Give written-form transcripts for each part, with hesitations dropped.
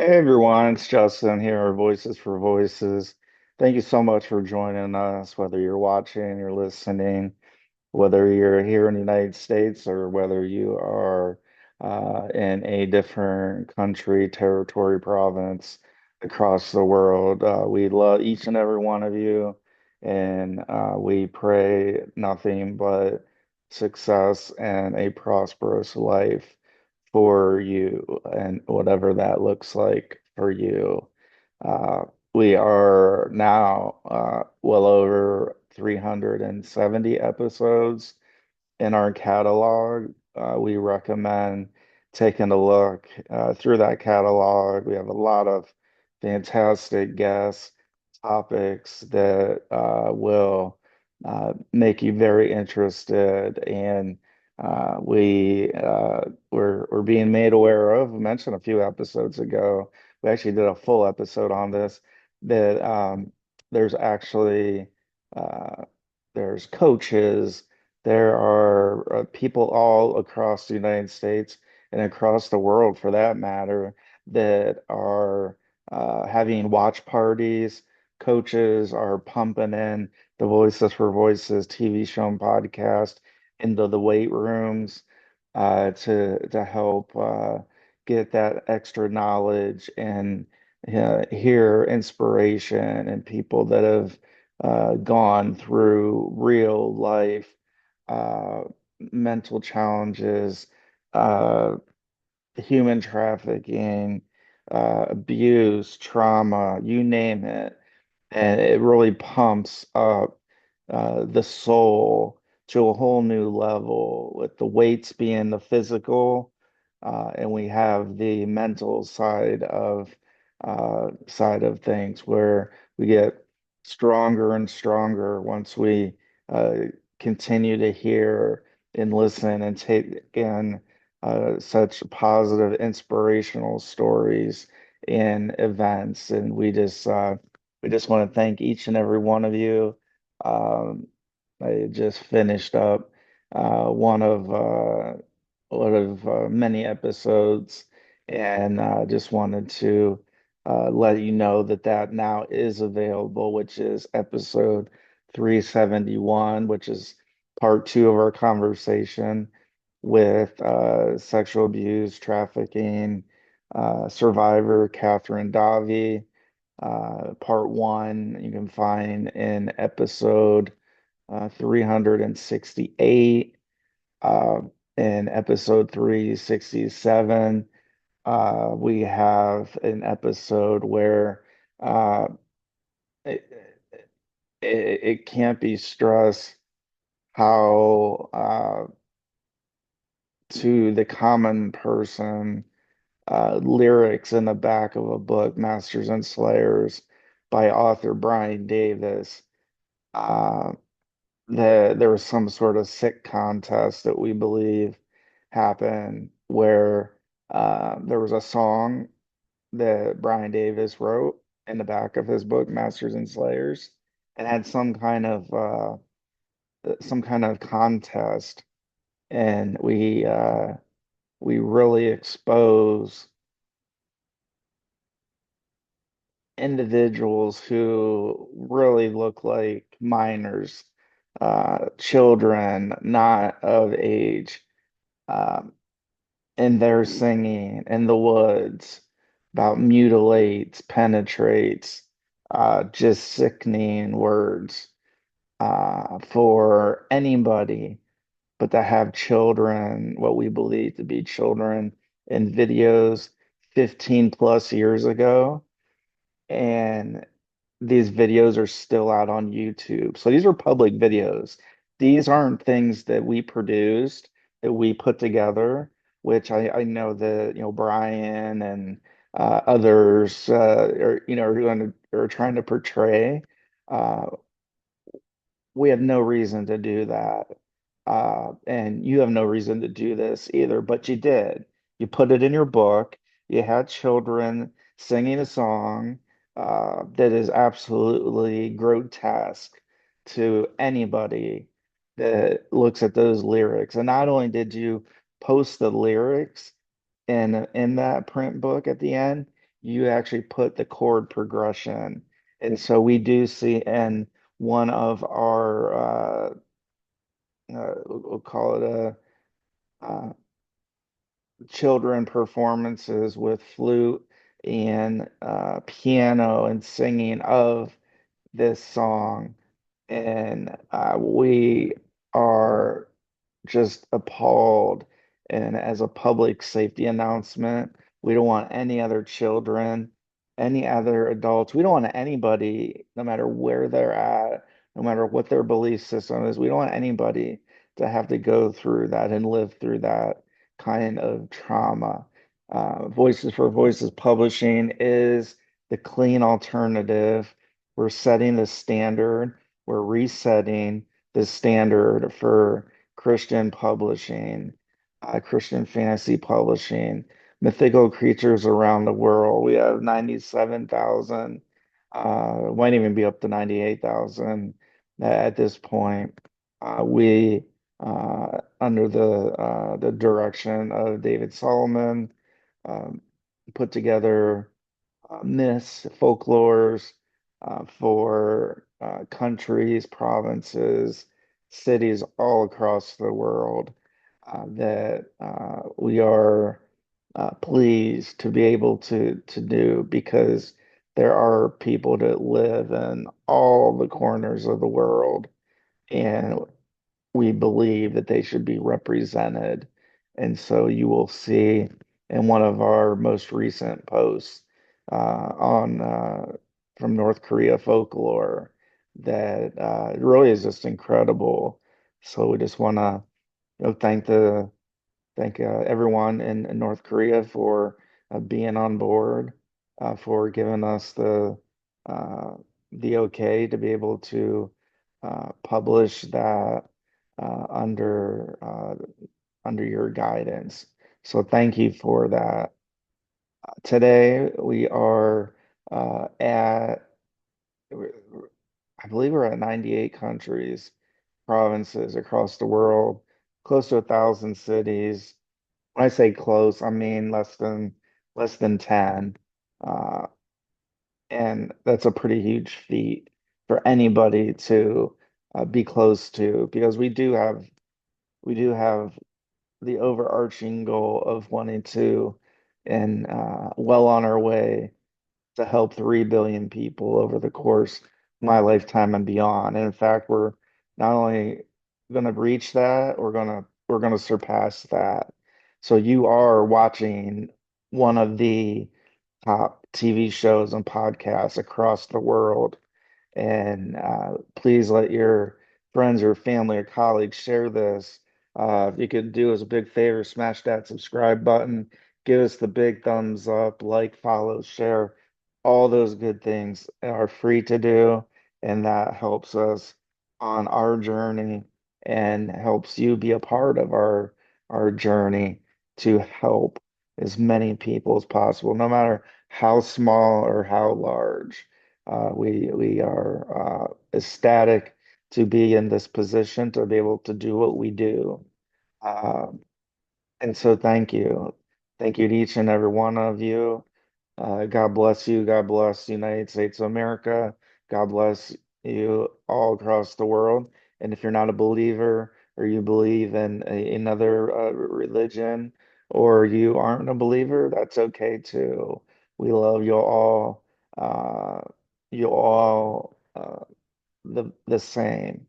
Hey everyone, it's Justin here, Voices for Voices. Thank you so much for joining us, whether you're watching, you're listening, whether you're here in the United States or whether you are in a different country, territory, province across the world. We love each and every one of you, and we pray nothing but success and a prosperous life for you, and whatever that looks like for you. Uh, we are now well over 370 episodes in our catalog. We recommend taking a look through that catalog. We have a lot of fantastic guest topics that will make you very interested, and we're being made aware of. I mentioned a few episodes ago. We actually did a full episode on this. That there's actually uh, there's coaches, there are people all across the United States and across the world for that matter that are having watch parties. Coaches are pumping in the Voices for Voices TV show and podcast into the weight rooms to help get that extra knowledge and hear inspiration and people that have gone through real life uh, mental challenges, uh, human trafficking, abuse, trauma, you name it. And it really pumps up the soul to a whole new level, with the weights being the physical, and we have the mental side of things where we get stronger and stronger once we uh, continue to hear and listen and take in such positive, inspirational stories and events. And we just want to thank each and every one of you. Um, I just finished up uh, one of uh, one of many episodes, and just wanted to let you know that that now is available, which is episode 371, which is part two of our conversation with sexual abuse, trafficking survivor Catherine Davi. Part one you can find in episode 368. Uh, in episode 367, we have an episode where uh, it, it can't be stressed how to the common person, lyrics in the back of a book, Masters and Slayers, by author Brian Davis. Uh, there was some sort of sick contest that we believe happened where there was a song that Brian Davis wrote in the back of his book, Masters and Slayers, and had some kind of contest, and we really expose individuals who really look like minors, children not of age, um, and they're singing in the woods about mutilates, penetrates, just sickening words for anybody but to have children, what we believe to be children, in videos 15 plus years ago. And these videos are still out on YouTube. So these are public videos. These aren't things that we produced, that we put together, which I know that, Brian and others are trying to portray. Uh, we have no reason to do that. And you have no reason to do this either, but you did. You put it in your book. You had children singing a song that is absolutely grotesque to anybody that looks at those lyrics. And not only did you post the lyrics in that print book at the end, you actually put the chord progression. And so we do see in one of our we'll call it a children performances with flute and piano and singing of this song. And we are just appalled. And as a public safety announcement, we don't want any other children, any other adults. We don't want anybody, no matter where they're at, no matter what their belief system is, we don't want anybody to have to go through that and live through that kind of trauma. Voices for Voices Publishing is the clean alternative. We're setting the standard. We're resetting the standard for Christian publishing, Christian fantasy publishing, mythical creatures around the world. We have 97,000, might even be up to 98,000 at this point. We, under the direction of David Solomon, um, put together myths, folklores for countries, provinces, cities all across the world that we are pleased to be able to do because there are people that live in all the corners of the world, and we believe that they should be represented. And so you will see in one of our most recent posts on from North Korea Folklore that it really is just incredible. So we just want to thank everyone in North Korea for being on board, for giving us uh, the okay to be able to publish that under your guidance. So thank you for that. Today we are at, I believe we're at 98 countries, provinces across the world, close to 1,000 cities. When I say close, I mean less than 10. Uh, and that's a pretty huge feat for anybody to be close to because we do have the overarching goal of wanting to and well on our way to help 3 billion people over the course of my lifetime and beyond. And in fact, we're not only going to reach that, we're going to surpass that. So you are watching one of the top TV shows and podcasts across the world. And please let your friends or family or colleagues share this. If you could do us a big favor, smash that subscribe button, give us the big thumbs up, like, follow, share. All those good things are free to do, and that helps us on our journey and helps you be a part of our journey to help as many people as possible, no matter how small or how large. We are ecstatic to be in this position to be able to do what we do. Um, and so thank you. Thank you to each and every one of you. God bless you. God bless the United States of America. God bless you all across the world. And if you're not a believer or you believe in another religion or you aren't a believer, that's okay too. We love you all. You all the same.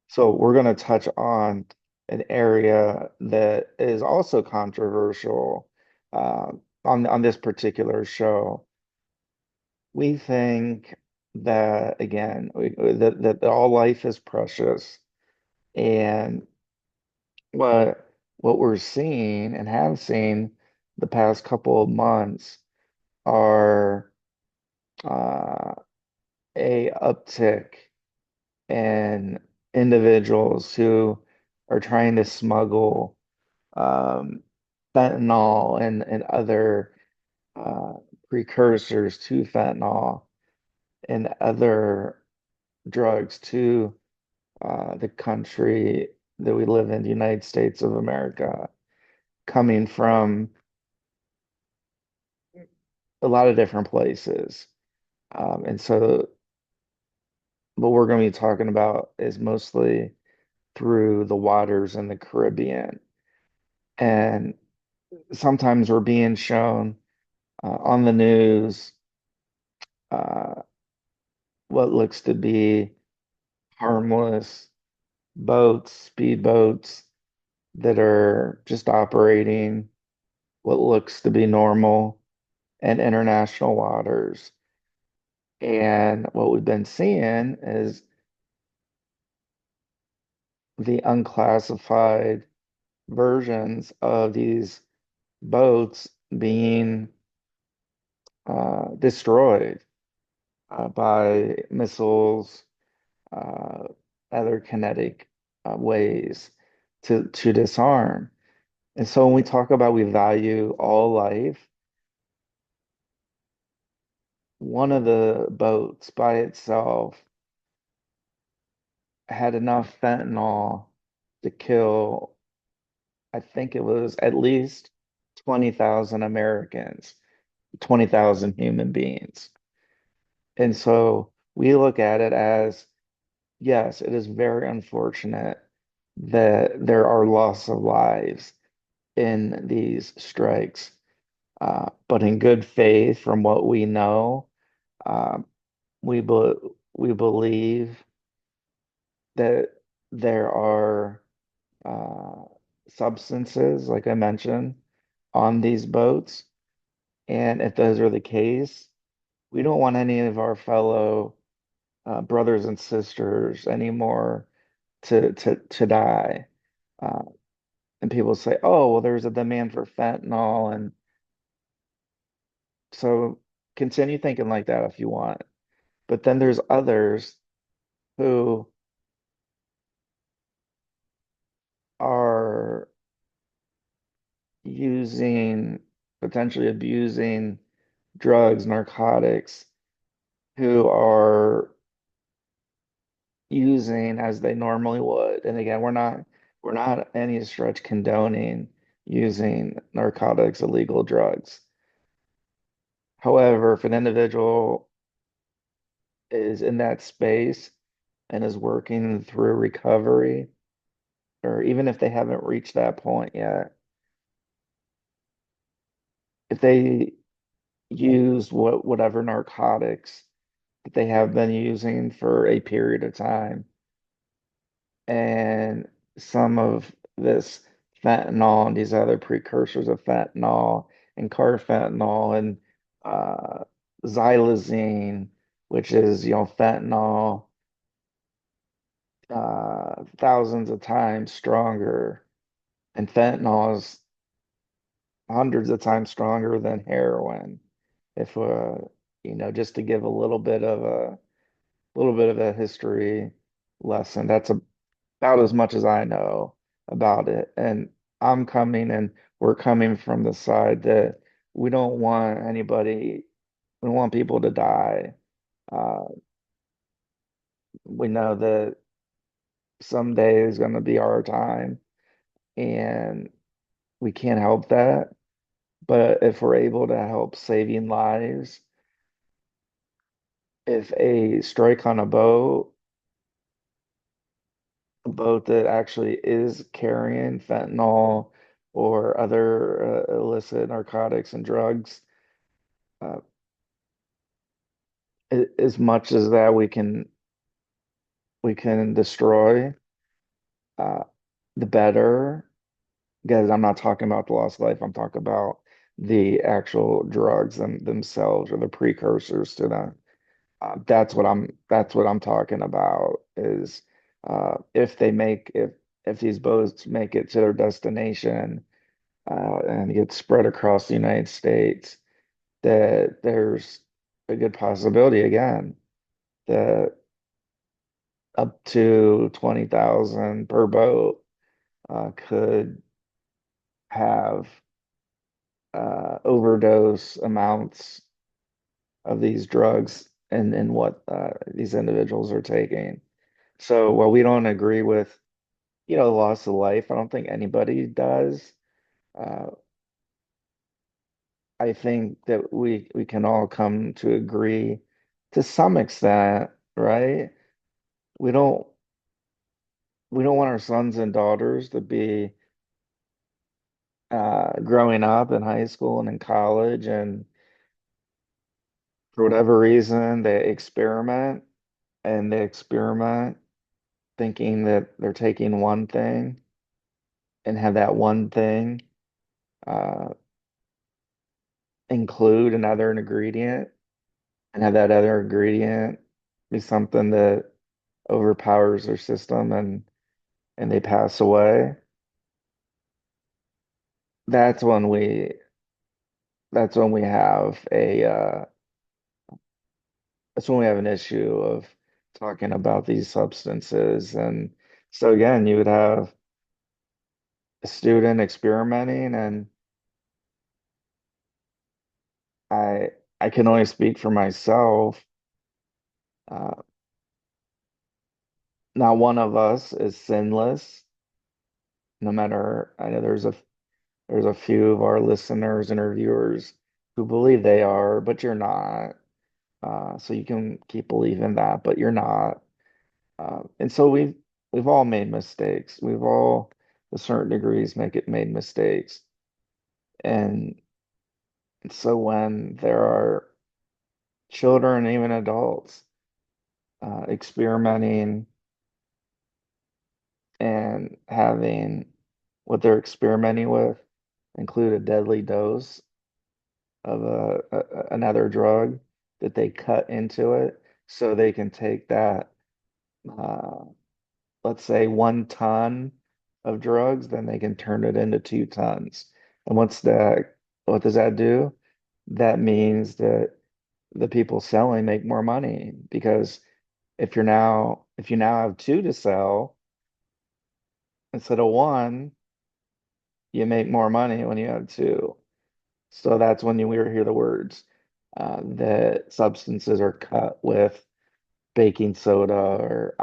So we're going to touch on an area that is also controversial uh, on this particular show. We think that again that all life is precious, and what we're seeing and have seen the past couple of months are uh, a uptick in individuals who are trying to smuggle um, fentanyl and other uh, precursors to fentanyl and other drugs to the country that we live in, the United States of America, coming from a lot of different places. And so what we're going to be talking about is mostly through the waters in the Caribbean. And sometimes we're being shown on the news uh, what looks to be harmless boats, speedboats that are just operating what looks to be normal in international waters. And what we've been seeing is the unclassified versions of these boats being destroyed by missiles, uh, other kinetic ways to disarm. And so when we talk about we value all life, one of the boats by itself had enough fentanyl to kill, I think it was at least 20,000 Americans, 20,000 human beings. And so we look at it as, yes, it is very unfortunate that there are loss of lives in these strikes. But in good faith, from what we know, um, we believe that there are uh, substances, like I mentioned, on these boats. And if those are the case, we don't want any of our fellow brothers and sisters anymore to die. Uh, and people say, "Oh, well, there's a demand for fentanyl," and so continue thinking like that if you want. But then there's others who are using, potentially abusing drugs, narcotics, who are using as they normally would. And again, we're not any stretch condoning using narcotics, illegal drugs. However, if an individual is in that space and is working through recovery, or even if they haven't reached that point yet, if they use whatever narcotics that they have been using for a period of time, and some of this fentanyl and these other precursors of fentanyl and carfentanil and uh, xylazine, which is, fentanyl thousands of times stronger, and fentanyl is hundreds of times stronger than heroin. If just to give a little bit of a history lesson, that's about as much as I know about it. And we're coming from the side that we don't want anybody, we want people to die. Uh, we know that someday is going to be our time, and we can't help that. But if we're able to help saving lives, if a strike on a boat that actually is carrying fentanyl or other illicit narcotics and drugs, uh, as much as that we can destroy, uh, the better. Because I'm not talking about the lost life, I'm talking about the actual drugs themselves or the precursors to them. That's what I'm talking about is if these boats make it to their destination and get spread across the United States, that there's a good possibility again that up to 20,000 per boat could have overdose amounts of these drugs and what these individuals are taking. So while we don't agree with, loss of life, I don't think anybody does. Uh, I think that we can all come to agree to some extent, right? We don't we don't want our sons and daughters to be growing up in high school and in college, and for whatever reason they experiment thinking that they're taking one thing and have that one thing uh, include another ingredient and have that other ingredient be something that overpowers their system and they pass away. That's when we that's when we have a that's when we have an issue of talking about these substances. And so again, you would have a student experimenting, and I I can only speak for myself. Uh, Not one of us is sinless, no matter, I know there's a few of our listeners and reviewers who believe they are, but you're not. So you can keep believing that, but you're not. And so we've all made mistakes. We've all, to certain degrees, make it made mistakes. And so when there are children, even adults, experimenting and having what they're experimenting with include a deadly dose of another drug that they cut into it so they can take that, uh, let's say 1 ton of drugs, then they can turn it into 2 tons. And what does that do? That means that the people selling make more money because if you now have two to sell instead of one, you make more money when you have two. So that's when you hear the words that substances are cut with baking soda or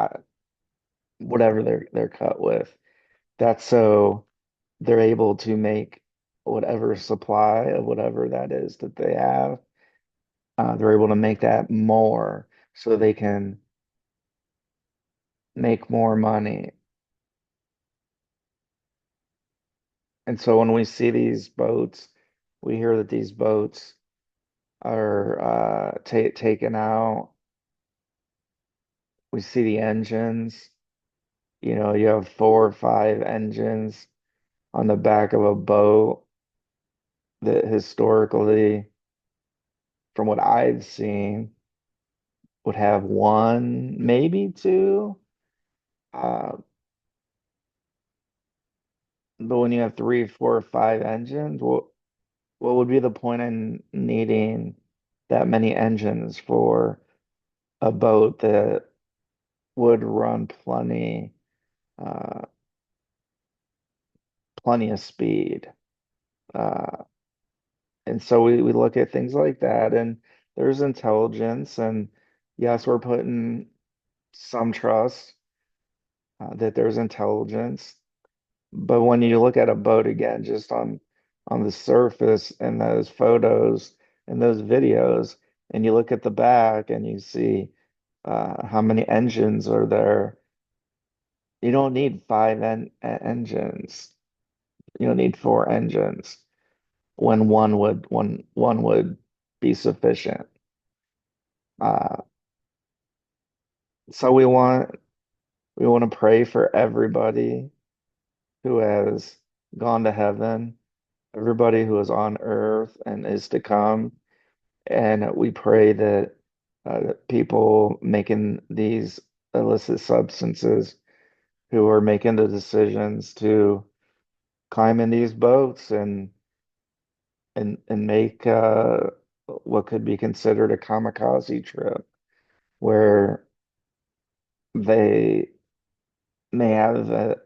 whatever they're cut with. That's so they're able to make whatever supply of whatever that is that they have. They're able to make that more so they can make more money. And so when we see these boats, we hear that these boats are ta taken out. We see the engines. You know, you have 4 or 5 engines on the back of a boat that historically, from what I've seen, would have one, maybe two. Uh, but when you have 3, 4, 5 engines, what would be the point in needing that many engines for a boat that would run uh, plenty of speed? Uh, and so we look at things like that, and there's intelligence, and yes, we're putting some trust that there's intelligence. But when you look at a boat again, just on the surface and those photos and those videos, and you look at the back and you see how many engines are there, you don't need engines. You don't need 4 engines when one would be sufficient. Uh, so we want to pray for everybody who has gone to heaven, everybody who is on earth and is to come. And we pray that people making these illicit substances who are making the decisions to climb in these boats and make what could be considered a kamikaze trip, where they may have a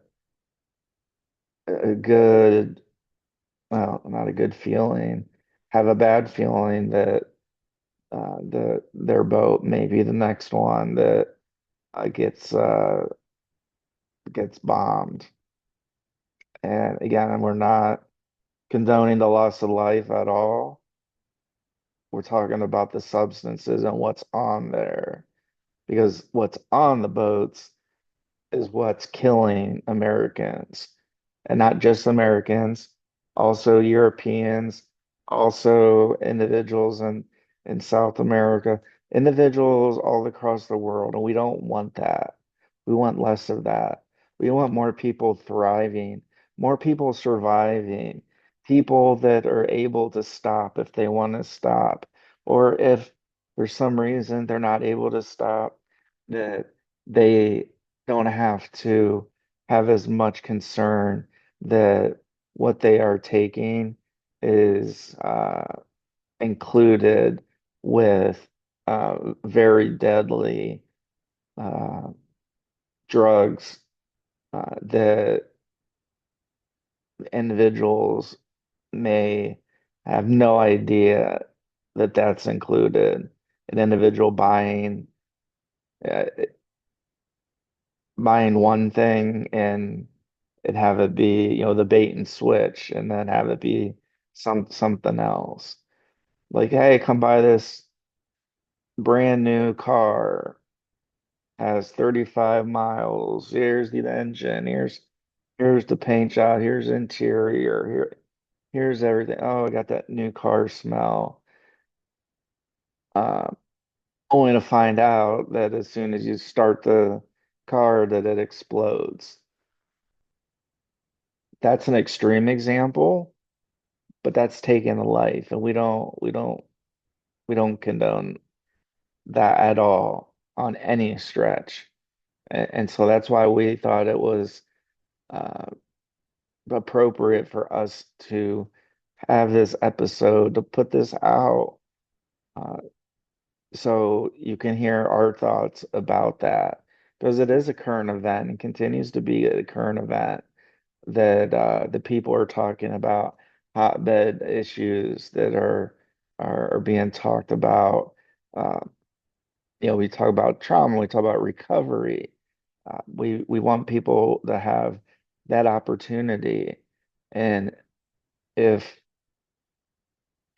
good, well, not a good feeling, have a bad feeling that their boat may be the next one that uh, gets uh, gets bombed. And again, we're not condoning the loss of life at all. we're talking about the substances and what's on there. Because what's on the boats is what's killing Americans. And not just Americans, also Europeans, also individuals in South America, individuals all across the world. And we don't want that. We want less of that. We want more people thriving, more people surviving, people that are able to stop if they want to stop, or if for some reason they're not able to stop, that they don't have to have as much concern that what they are taking is included with very deadly uh, drugs that individuals may have no idea that that's included. An individual uh, buying one thing and it have it be, the bait and switch, and then have it be something else. Like, hey, come buy this brand new car, has 35 miles. Here's the engine. Here's the paint job. Here's interior. Here's everything. Oh, I got that new car smell. Uh, Only to find out that as soon as you start the car, that it explodes. That's an extreme example, but that's taking a life, and we don't condone that at all on any stretch. And so that's why we thought it was uh, appropriate for us to have this episode, to put this out, uh, so you can hear our thoughts about that, because it is a current event and continues to be a current event that the people are talking about, hotbed issues that are being talked about. Uh, we talk about trauma, we talk about recovery. We want people to have that opportunity. And if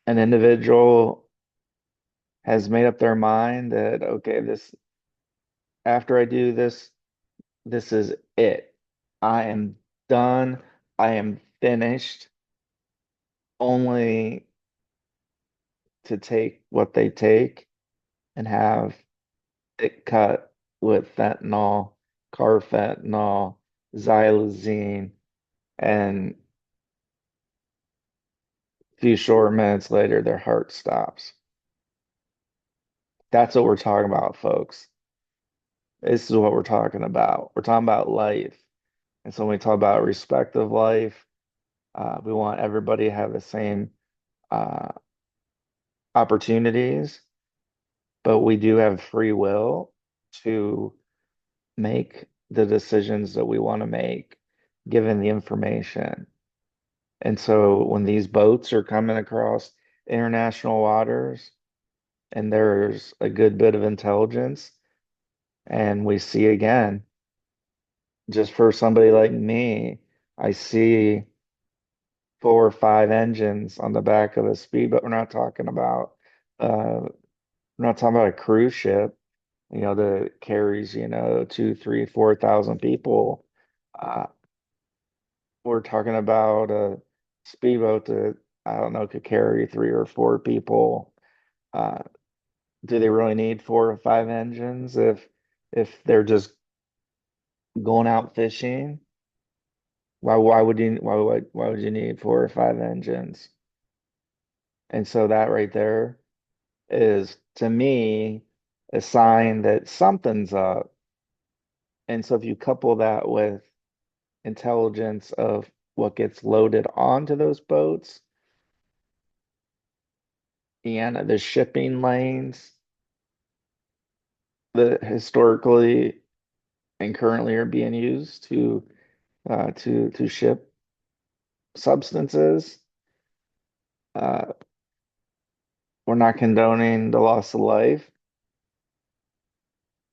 an individual has made up their mind that, okay, this after I do this, this is it. I am done. I am finished. Only to take what they take and have it cut with fentanyl, carfentanil, xylazine, and a few short minutes later, their heart stops. That's what we're talking about, folks. This is what we're talking about. We're talking about life. And so when we talk about respect of life, we want everybody to have the same uh, opportunities, but we do have free will to make the decisions that we want to make given the information. And so when these boats are coming across international waters and there's a good bit of intelligence, and we see again, just for somebody like me, I see 4 or 5 engines on the back of a speedboat. We're not talking about a cruise ship, that carries, 2, 3, 4,000 people. Uh, we're talking about a speedboat that I don't know could carry 3 or 4 people. Uh, do they really need 4 or 5 engines if they're just going out fishing? Why would you need 4 or 5 engines? And so that right there is to me a sign that something's up. And so if you couple that with intelligence of what gets loaded onto those boats and the shipping lanes that historically and currently are being used to ship substances, uh, we're not condoning the loss of life,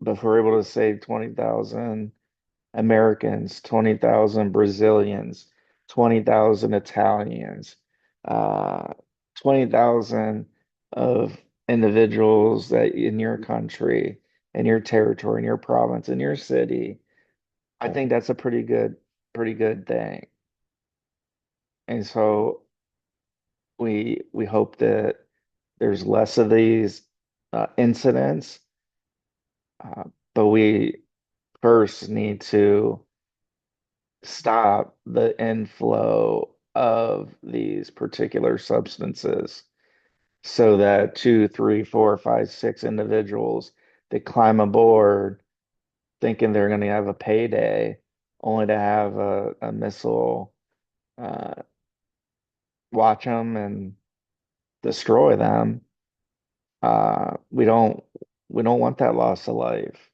but if we're able to save 20,000 Americans, 20,000 Brazilians, 20,000 Italians, uh, 20,000 of individuals that in your country, in your territory, in your province, in your city, I think that's a pretty good thing. And so we hope that there's less of these incidents, uh, but we first need to stop the inflow of these particular substances so that two, three, four, five, six individuals that climb aboard thinking they're going to have a payday only to have a missile uh, watch them and destroy them. Uh, we don't we don't want that loss of life.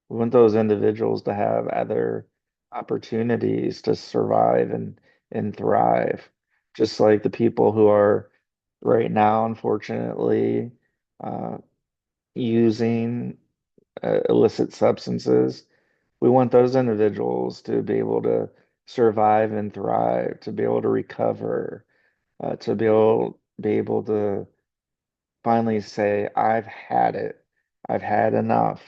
We want those individuals to have other opportunities to survive and thrive, just like the people who are right now, unfortunately, uh, using illicit substances. We want those individuals to be able to survive and thrive, to be able to recover, to be able to finally say, I've had it. I've had enough.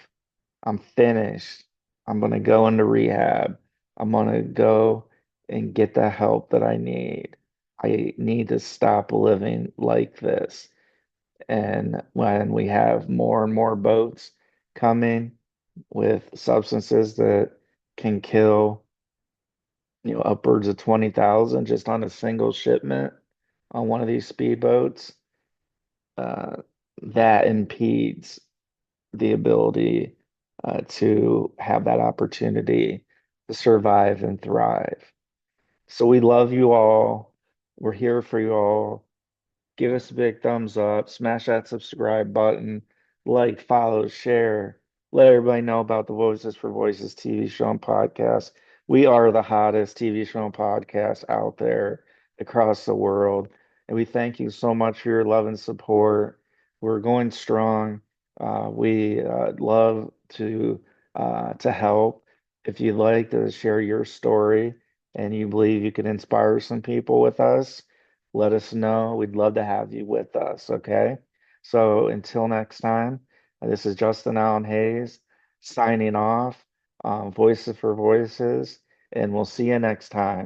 I'm finished. I'm going to go into rehab. I'm going to go and get the help that I need. I need to stop living like this. And when we have more and more boats coming with substances that can kill, upwards of 20,000 just on a single shipment on one of these speedboats, uh, that impedes the ability to have that opportunity to survive and thrive. So we love you all. We're here for you all. Give us a big thumbs up, smash that subscribe button, like, follow, share. Let everybody know about the Voices for Voices TV show and podcast. We are the hottest TV show and podcast out there across the world. And we thank you so much for your love and support. We're going strong. We love to help. If you'd like to share your story and you believe you can inspire some people with us, let us know. We'd love to have you with us. Okay. So until next time, this is Justin Allen Hayes signing off, Voices for Voices, and we'll see you next time.